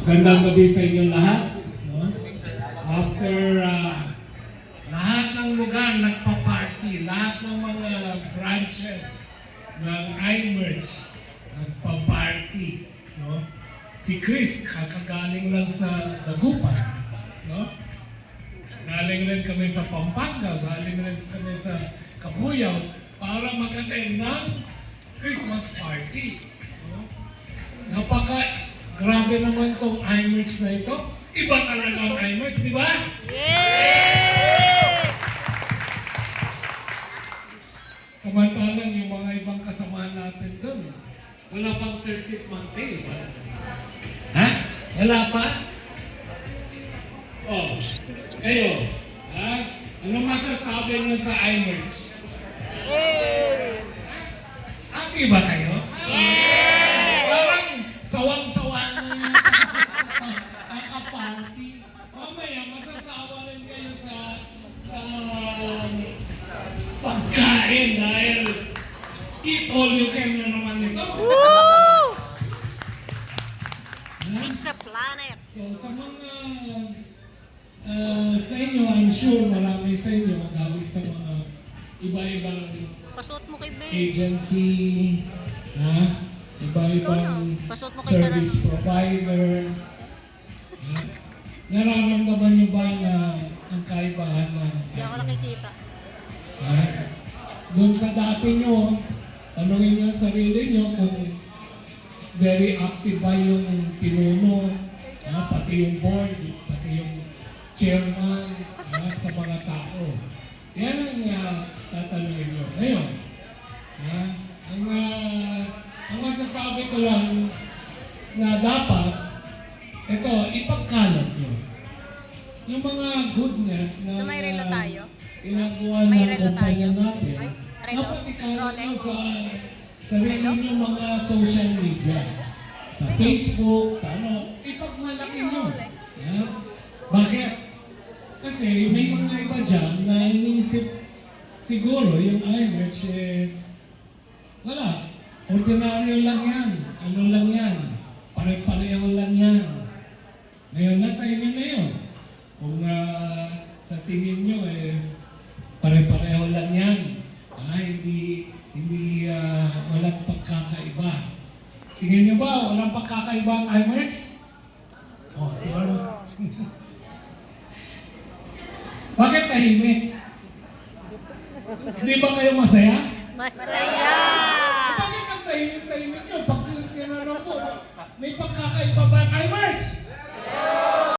Gandang gabi sa inyo lahat. No? After lahat ng lugar nagpa-party, lahat ng mga branches ng iMerge nagpa-party. No? Si Chris, kakagaling lang sa Dagupan. No? Galing rin kami sa Pampanga, galing rin kami sa Kabuyaw para mag-attend ng Christmas party. No? Grabe naman tong iMerge na ito. Iba talaga ang iMerge, di ba? Yeah! Samantalang yung mga ibang kasama natin doon, wala pang 30th month pay. Ha? Wala pa? Oh, kayo, ha? Ano masasabi niyo sa iMerge? Happy ba kayo? Parang sawang-sawa na yung kaka-party. Mamaya, masasawa rin kayo sa pagkain dahil eat all you can na naman ito. It's a planet. So, sa mga sa inyo, I'm sure marami sa inyo galing sa mga iba-ibang Pasuot mo kay Ben. agency, ha? Iba-ibang Pasuot mo kay service provider. Ha? Nararamdaman niyo ba na ang kaibahan na Hindi ako nakikita. ha? Doon sa dati niyo, tanungin niyo sa sarili niyo kung very active ba yung pinuno, ha? Pati yung board, pati yung chairman, ha? Sa mga tao. Yan ang tatanungin niyo. Ngayon, ha? Ang masasabi ko lang na dapat, ito, ipagkalat niyo. Yung mga goodness na So, may relo tayo? ginagawa May ng relo kumpanya tayo? natin, Relo? dapat ikalat niyo Rolex? sa sarili niyo mga social media. Sa Facebook, sa ano, ipagmalaki niyo. Yeah? Bakit? Kasi may mga iba dyan na iniisip siguro yung iMerge, wala. Ordinaryo lang yan. Ano lang yan. Pare-pareho lang yan. Ngayon, nasa inyo na yun. Kung sa tingin nyo, pare-pareho lang yan. Hindi walang pagkakaiba. Tingin nyo ba, walang pagkakaiba ang iMerge? Oh, di ba? Bakit tahimik? Hindi ba kayo masaya? Masaya! Bakit ang tahimik-tahimik nyo? Pag tinanong po, may pagkakaiba ba ang iMerge?